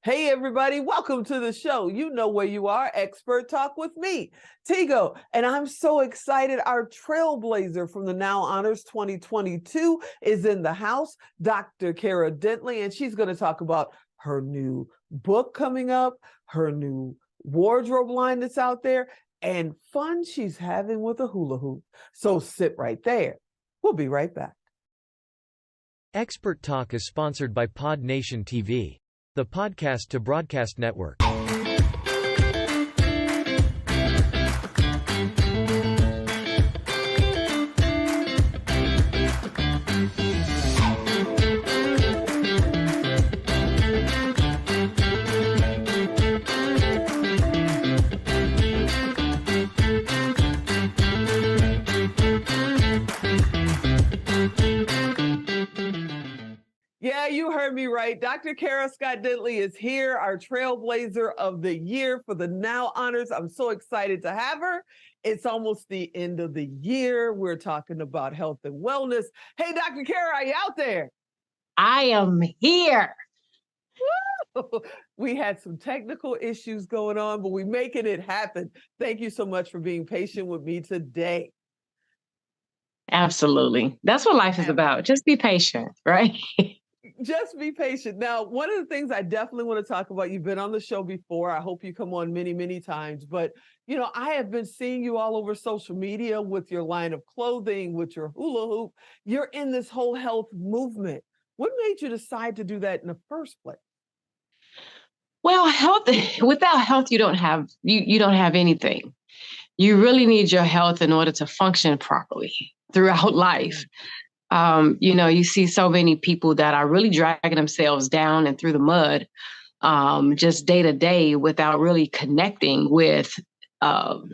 Hey, everybody, welcome to the show. You know where you are, Expert Talk with me, Tigo. And I'm so excited. Our trailblazer from the Now Honors 2022 is in the house, Dr. Kara Dentley, and she's going to talk about her new book coming up, her new wardrobe line that's out there, and fun she's having with a hula hoop. So sit right there. We'll be right back. Expert Talk is sponsored by Pod Nation TV, the podcast to broadcast network. Yeah, you heard me right. Dr. Kara Scott Dentley is here, our trailblazer of the year for the Now Honors. I'm so excited to have her. It's almost the end of the year. We're talking about health and wellness. Hey, Dr. Kara, are you out there? I am here. We had some technical issues going on, but we're making it happen. Thank you so much for being patient with me today. Absolutely. That's what life is about. Just be patient, right? Just be patient. Now, one of the things I definitely want to talk about, you've been on the show before. I hope you come on many, many times. But, I have been seeing you all over social media with your line of clothing, with your hula hoop. You're in this whole health movement. What made you decide to do that in the first place? Well, health, without health, you don't have anything. You really need your health in order to function properly throughout life. You see so many people that are really dragging themselves down and through the mud, just day to day without really connecting with what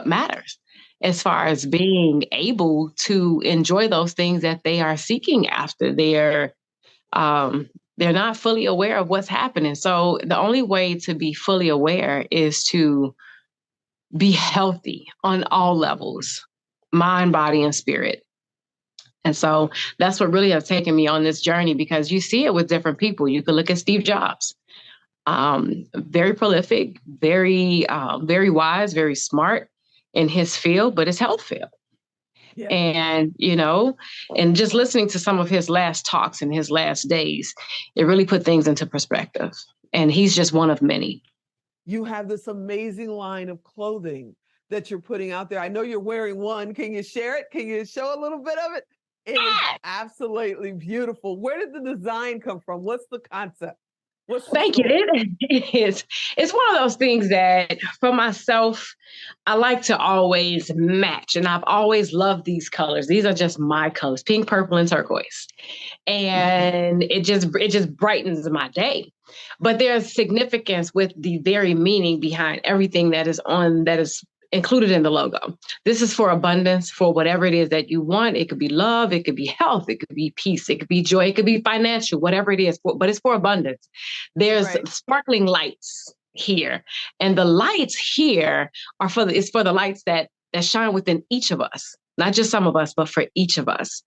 matters as far as being able to enjoy those things that they are seeking after. They're not fully aware of what's happening. So the only way to be fully aware is to be healthy on all levels, mind, body, and spirit. And so that's what really has taken me on this journey, because you see it with different people. You could look at Steve Jobs, very prolific, very wise, very smart in his field, but his health failed. Yeah. And, and just listening to some of his last talks in his last days, it really put things into perspective. And he's just one of many. You have this amazing line of clothing that you're putting out there. I know you're wearing one. Can you share it? Can you show a little bit of it? It is absolutely beautiful. Where did the design come from? What's the concept? Thank you. It's one of those things that for myself, I like to always match. And I've always loved these colors. These are just my colors, pink, purple, and turquoise. And it just brightens my day. But there's significance with the very meaning behind everything that is included in the logo. This is for abundance, for whatever it is that you want. It could be love, it could be health, it could be peace, it could be joy, it could be financial, whatever it is, but it's for abundance. There's sparkling lights here. And the lights here are for the lights that shine within each of us, not just some of us, but for each of us.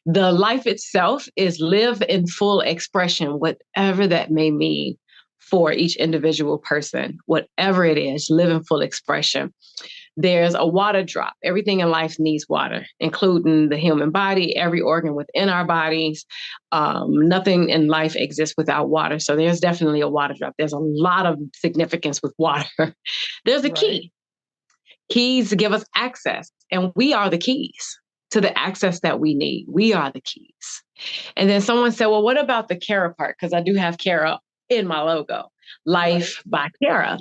The life itself is live in full expression, whatever that may mean for each individual person, whatever it is, live in full expression. There's a water drop. Everything in life needs water, including the human body, every organ within our bodies. Nothing in life exists without water. So there's definitely a water drop. There's a lot of significance with water. There's a key. Keys give us access, and we are the keys to the access that we need. We are the keys. And then someone said, well, what about the Kara part? Because I do have Kara in my logo, Life by Kara.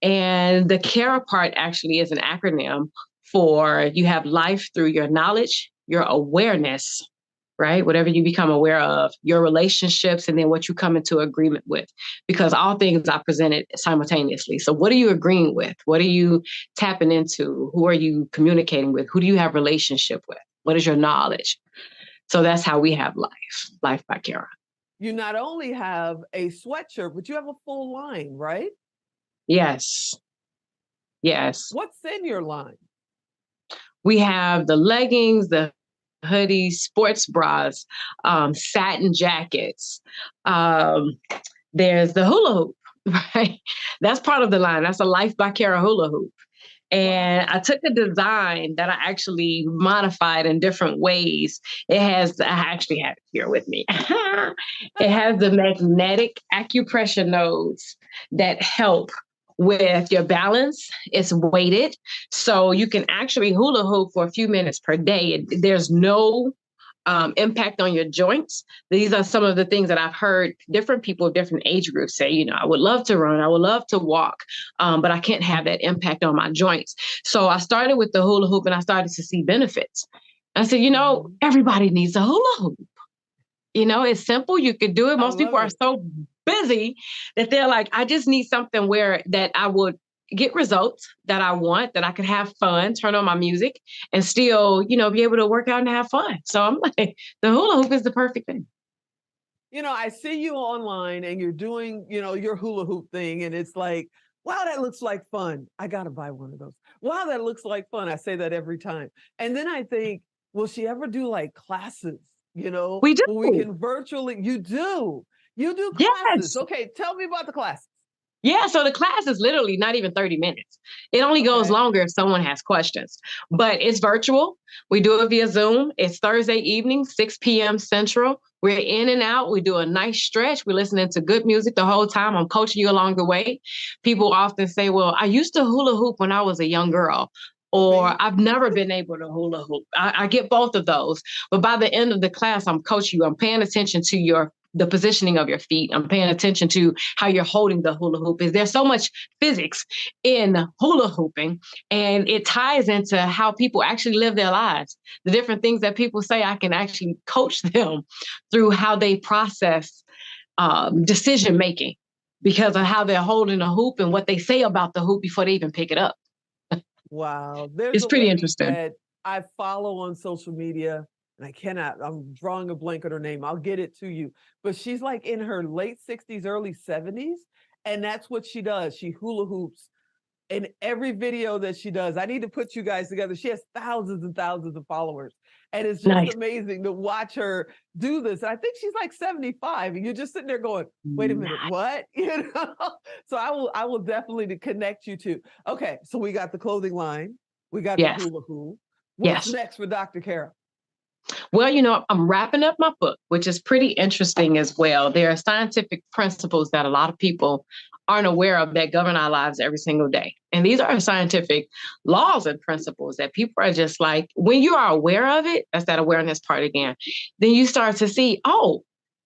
And the Kara part actually is an acronym for you have life through your knowledge, your awareness, right? Whatever you become aware of, your relationships, and then what you come into agreement with, because all things are presented simultaneously. So what are you agreeing with? What are you tapping into? Who are you communicating with? Who do you have relationship with? What is your knowledge? So that's how we have Life by Kara. You not only have a sweatshirt, but you have a full line, right? Yes. What's in your line? We have the leggings, the hoodies, sports bras, satin jackets, there's the hula hoop, right? That's part of the line. That's a Life by Kara hula hoop. And Wow. I took a design that I actually modified in different ways. I actually have it here with me. It has the magnetic acupressure nodes that help with your balance. It's weighted. So you can actually hula hoop for a few minutes per day. There's no impact on your joints. These are some of the things that I've heard different people, different age groups say, I would love to run, I would love to walk, but I can't have that impact on my joints. So I started with the hula hoop and I started to see benefits. I said, everybody needs a hula hoop. It's simple. You could do it. I Most love people are it. so busy that they're like, I just need something where that I would get results that I want, that I could have fun, turn on my music and still, be able to work out and have fun. So I'm like, the hula hoop is the perfect thing. I see you online and you're doing, your hula hoop thing. And it's like, wow, that looks like fun. I got to buy one of those. Wow, that looks like fun. I say that every time. And then I think, will she ever do like classes, We do. where we can virtually, you do classes. Yes. Okay. Tell me about the classes. Yeah, so the class is literally not even 30 minutes. It only goes longer if someone has questions, but it's virtual. We do it via Zoom. It's Thursday evening, 6 p.m. Central. We're in and out. We do a nice stretch. We're listening to good music the whole time. I'm coaching you along the way. People often say, well, I used to hula hoop when I was a young girl, or I've never been able to hula hoop. I get both of those. But by the end of the class, I'm coaching you. I'm paying attention to the positioning of your feet. I'm paying attention to how you're holding the hula hoop. There's so much physics in hula hooping, and it ties into how people actually live their lives. The different things that people say, I can actually coach them through how they process decision making because of how they're holding a hoop and what they say about the hoop before they even pick it up. Wow. There's It's a pretty lady interesting. that I follow on social media, and I'm drawing a blank on her name. I'll get it to you. But she's like in her late 60s, early 70s. And that's what she does. She hula hoops in every video that she does. I need to put you guys together. She has thousands and thousands of followers. And it's just Nice. amazing to watch her do this. And I think she's like 75. And you're just sitting there going, wait a minute, what? So I will definitely connect you to. Okay, so we got the clothing line. We got the Yes. hula hoop. What's Yes. next for Dr. Kara? Well, I'm wrapping up my book, which is pretty interesting as well. There are scientific principles that a lot of people aren't aware of that govern our lives every single day. And these are scientific laws and principles that people are just like, when you are aware of it, that's that awareness part again, then you start to see,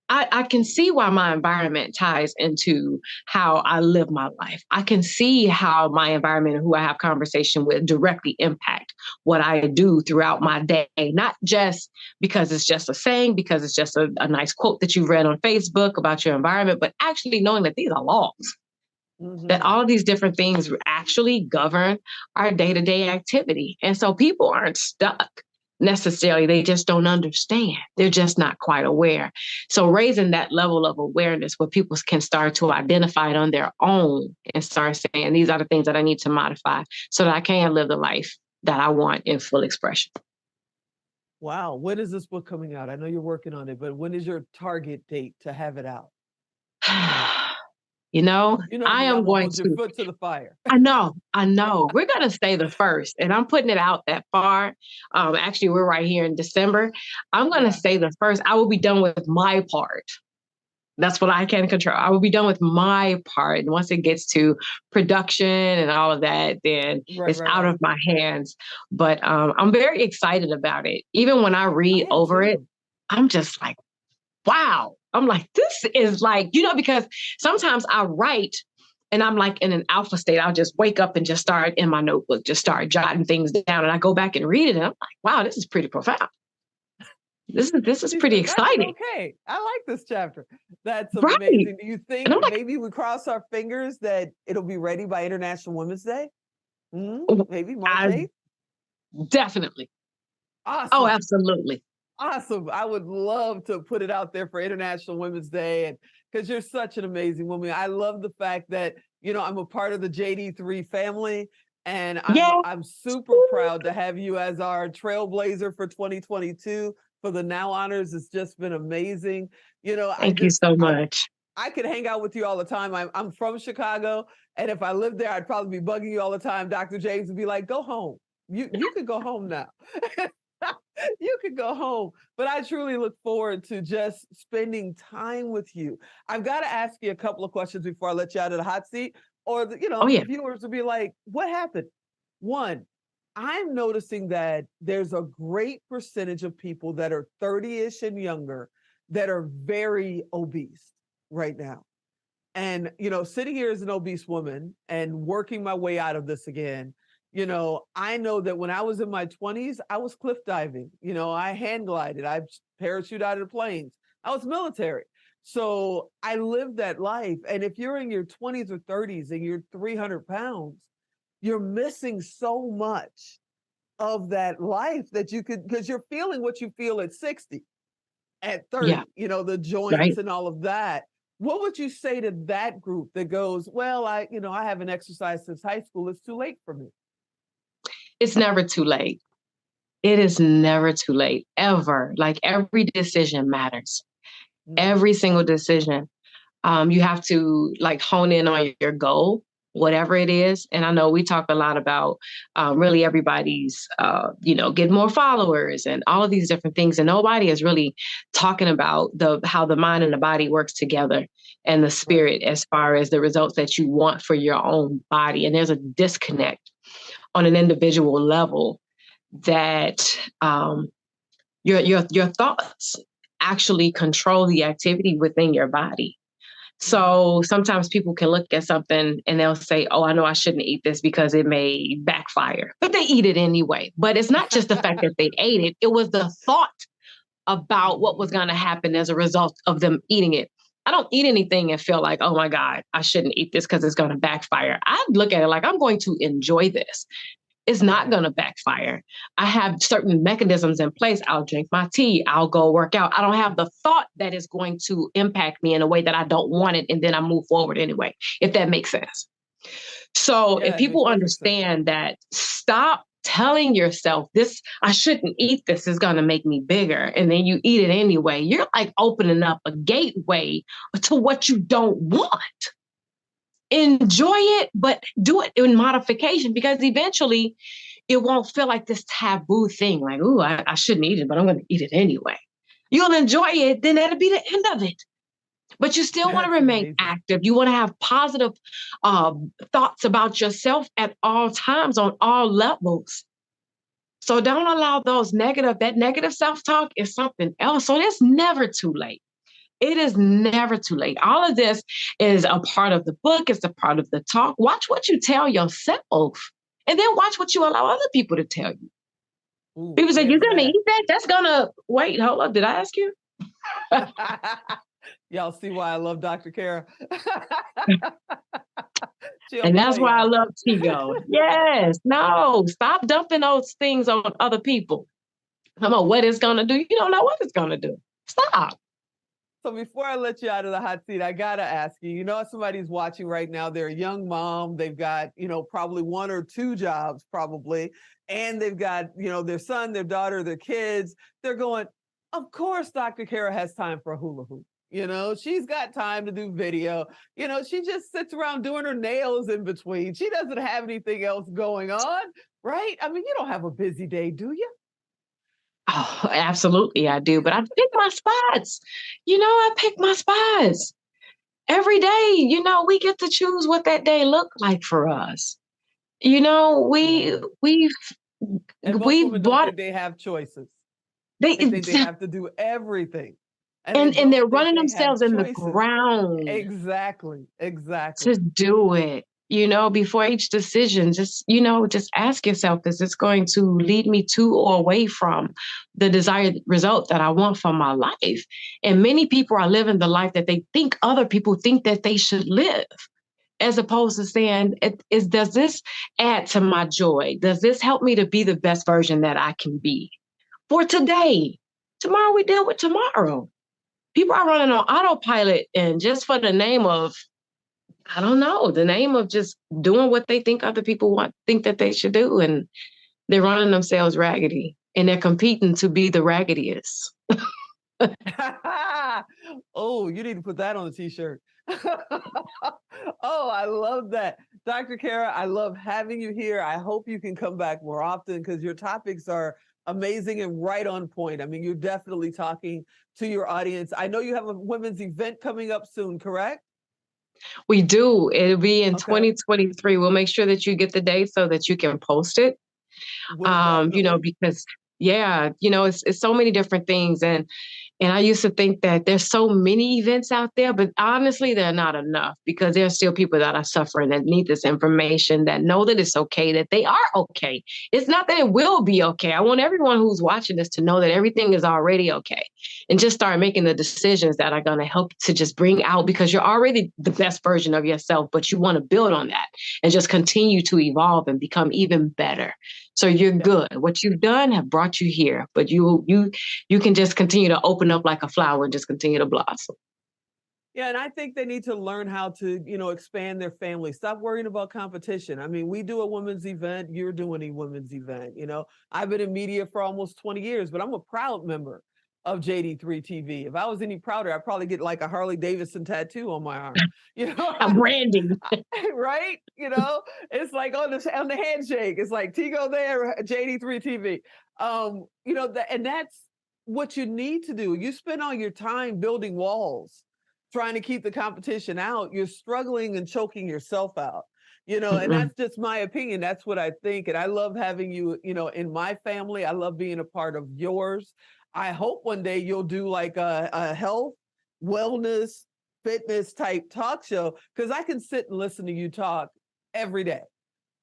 I can see why my environment ties into how I live my life. I can see how my environment and who I have conversation with directly impact what I do throughout my day, not just because it's just a saying, because it's just a nice quote that you've read on Facebook about your environment, but actually knowing that these are laws, that all of these different things actually govern our day-to-day activity. And so people aren't stuck necessarily. They just don't understand. They're just not quite aware. So raising that level of awareness where people can start to identify it on their own and start saying, these are the things that I need to modify so that I can live the life that I want in full expression. Wow. When is this book coming out? I know you're working on it, but when is your target date to have it out? I am I'm gonna going hold your to. foot to the fire. I know. We're going to stay the first, and I'm putting it out that far. Actually, we're right here in December. I'm going to stay the first. I will be done with my part. That's what I can control. I will be done with my part. And once it gets to production and all of that, then it's out of my hands. But I'm very excited about it. Even when I read over it, I'm just like, wow. I'm like, this is like, because sometimes I write and I'm like in an alpha state. I'll just wake up and just start in my notebook, just start jotting things down. And I go back and read it. And I'm like, wow, this is pretty profound. This is pretty exciting. Okay. I like this chapter. That's amazing. Right. Do you think maybe we cross our fingers that it'll be ready by International Women's Day? Maybe March 8th? Definitely. Awesome. Oh, absolutely. Awesome. I would love to put it out there for International Women's Day, and because you're such an amazing woman. I love the fact that, I'm a part of the JD3 family, and I'm super proud to have you as our trailblazer for 2022 for the Now Honors. It's just been amazing. Thank you so much. I could hang out with you all the time. I'm from Chicago, and if I lived there, I'd probably be bugging you all the time. Dr. James would be like, "Go home. You could go home now." You could go home. But I truly look forward to just spending time with you. I've got to ask you a couple of questions before I let you out of the hot seat, or Oh, the yeah. viewers will be like, "What happened?" One, I'm noticing that there's a great percentage of people that are 30-ish and younger that are very obese right now. And, sitting here as an obese woman and working my way out of this again, I know that when I was in my 20s, I was cliff diving. I hand glided, I parachute out of the planes. I was military. So I lived that life. And if you're in your 20s or 30s and you're 300 pounds, you're missing so much of that life that you could, because you're feeling what you feel at 60, at 30, Yeah. the joints Right. and all of that. What would you say to that group that goes, well, I haven't exercised since high school. It's too late for me. It's never too late. It is never too late, ever. Like every decision matters. Every single decision. You have to like hone in on your goal, whatever it is. And I know we talk a lot about really everybody's, get more followers and all of these different things. And nobody is really talking about how the mind and the body works together and the spirit as far as the results that you want for your own body. And there's a disconnect on an individual level that your thoughts actually control the activity within your body. So sometimes people can look at something and they'll say, oh, I know I shouldn't eat this because it may backfire, but they eat it anyway. But it's not just the fact that they ate it. It was the thought about what was going to happen as a result of them eating it. I don't eat anything and feel like, oh my God, I shouldn't eat this because it's going to backfire. I look at it like I'm going to enjoy this. It's not going to backfire. I have certain mechanisms in place. I'll drink my tea. I'll go work out. I don't have the thought that is going to impact me in a way that I don't want it. And then I move forward anyway, if that makes sense. So if people understand that, stop telling yourself this, I shouldn't eat this, is going to make me bigger. And then you eat it anyway. You're like opening up a gateway to what you don't want. Enjoy it, but do it in modification, because eventually it won't feel like this taboo thing. Like, ooh, I shouldn't eat it, but I'm going to eat it anyway. You'll enjoy it. Then that'll be the end of it. But you still want to remain active. You want to have positive thoughts about yourself at all times on all levels. So don't allow that negative self-talk is something else. So it's never too late. It is never too late. All of this is a part of the book. It's a part of the talk. Watch what you tell yourself, and then watch what you allow other people to tell you. Ooh, people say, you're going to eat that? That's going to, wait, hold up. Did I ask you? Y'all see why I love Dr. Kara. And that's why I love Tigo. Yes. No, stop dumping those things on other people. Come on, what it's going to do. You don't know what it's going to do. Stop. So before I let you out of the hot seat, I got to ask you, somebody's watching right now, they're a young mom, they've got, probably one or two jobs probably, and they've got, their son, their daughter, their kids. They're going, of course, Dr. Kara has time for a hula hoop. She's got time to do video. She just sits around doing her nails in between. She doesn't have anything else going on, right? I mean, you don't have a busy day, do you? Oh, absolutely, I do. But I pick my spots. I pick my spots every day. We get to choose what that day looked like for us. We've bought. They have choices. They think they have to do everything, and they're running themselves in the ground. Exactly. To do it. Before each decision, just ask yourself, is this going to lead me to or away from the desired result that I want for my life? And many people are living the life that they think other people think that they should live, as opposed to saying, does this add to my joy? Does this help me to be the best version that I can be for today? Tomorrow we deal with tomorrow. People are running on autopilot, and just for the name of, I don't know, the name of just doing what they think other people think that they should do. And they're running themselves raggedy, and they're competing to be the raggediest. Oh, you need to put that on a t-shirt. Oh, I love that. Dr. Kara, I love having you here. I hope you can come back more often because your topics are amazing and right on point. I mean, you're definitely talking to your audience. I know you have a women's event coming up soon, correct? We do. It'll be in Okay. 2023. We'll make sure that you get the date so that you can post it. Will definitely. Because yeah, it's so many different things. And I used to think that there's so many events out there, but honestly, they're not enough because there's still people that are suffering that need this information, that know that it's okay, that they are okay. It's not that it will be okay. I want everyone who's watching this to know that everything is already okay and just start making the decisions that are going to help to just bring out, because you're already the best version of yourself, but you want to build on that and just continue to evolve and become even better. So you're Yeah. good. What you've done have brought you here, but you can just continue to open up like a flower and just continue to blossom. Yeah, and I think they need to learn how to, expand their family. Stop worrying about competition. I mean, we do a women's event, you're doing a women's event. I've been in media for almost 20 years, but I'm a proud member of JD3 TV. If I was any prouder, I'd probably get like a Harley Davidson tattoo on my arm. You know, A branding. right? It's like on the handshake. It's like Tigo there, JD3 TV. And that's what you need to do. You spend all your time building walls, trying to keep the competition out. You're struggling and choking yourself out. And Mm-mm. that's just my opinion. That's what I think. And I love having you, in my family. I love being a part of yours. I hope one day you'll do like a health, wellness, fitness type talk show, because I can sit and listen to you talk every day.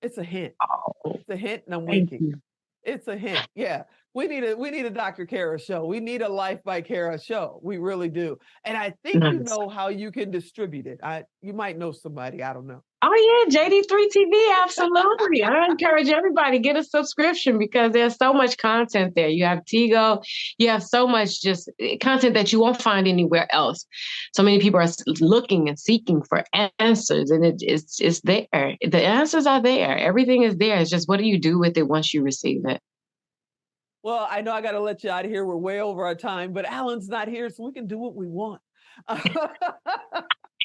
It's a hint. Oh, It's a hint, and I'm thank winking. you. It's a hint. Yeah. We need a Dr. Kara show. We need a Life by Kara show. We really do. And I think you Nice. know how you can distribute it. You might know somebody. I don't know. Oh yeah, JD3 TV, absolutely. I encourage everybody get a subscription because there's so much content there. You have Tigo, you have so much just content that you won't find anywhere else. So many people are looking and seeking for answers, and it's there. The answers are there. Everything is there. It's just what do you do with it once you receive it? Well, I know I got to let you out of here. We're way over our time, but Alan's not here, so we can do what we want.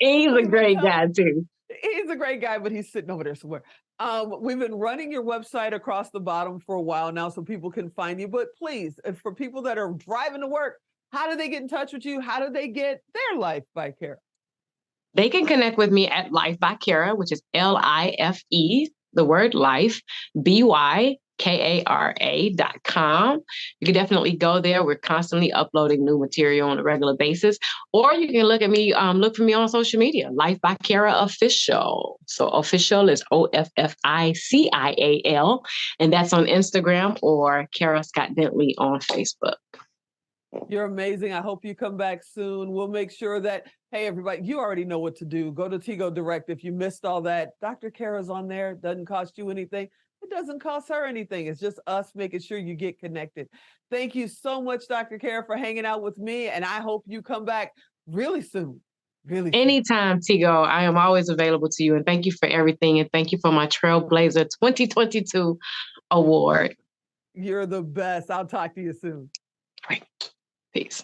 He's a We've been great guy too. He's a great guy, but he's sitting over there somewhere. We've been running your website across the bottom for a while now so people can find you. But please, for people that are driving to work, how do they get in touch with you? How do they get their Life by Kara? They can connect with me at Life by Kara, which is LIFE, the word life, BYKARA.com. You can definitely go there. We're constantly uploading new material on a regular basis. Or you can look for me on social media, Life by Kara Official. So official is OFFICIAL, and that's on Instagram, or Kara Scott Dentley on Facebook. You're amazing. I hope you come back soon. We'll make sure that, hey, everybody, you already know what to do. Go to Tigo Direct. If you missed all that, Dr. Kara's on there. Doesn't cost you anything. It doesn't cost her anything. It's just us making sure you get connected. Thank you so much, Dr. Kara, for hanging out with me. And I hope you come back really soon. Really soon. Anytime, Tigo. I am always available to you. And thank you for everything. And thank you for my Trailblazer 2022 award. You're the best. I'll talk to you soon. Great. Peace.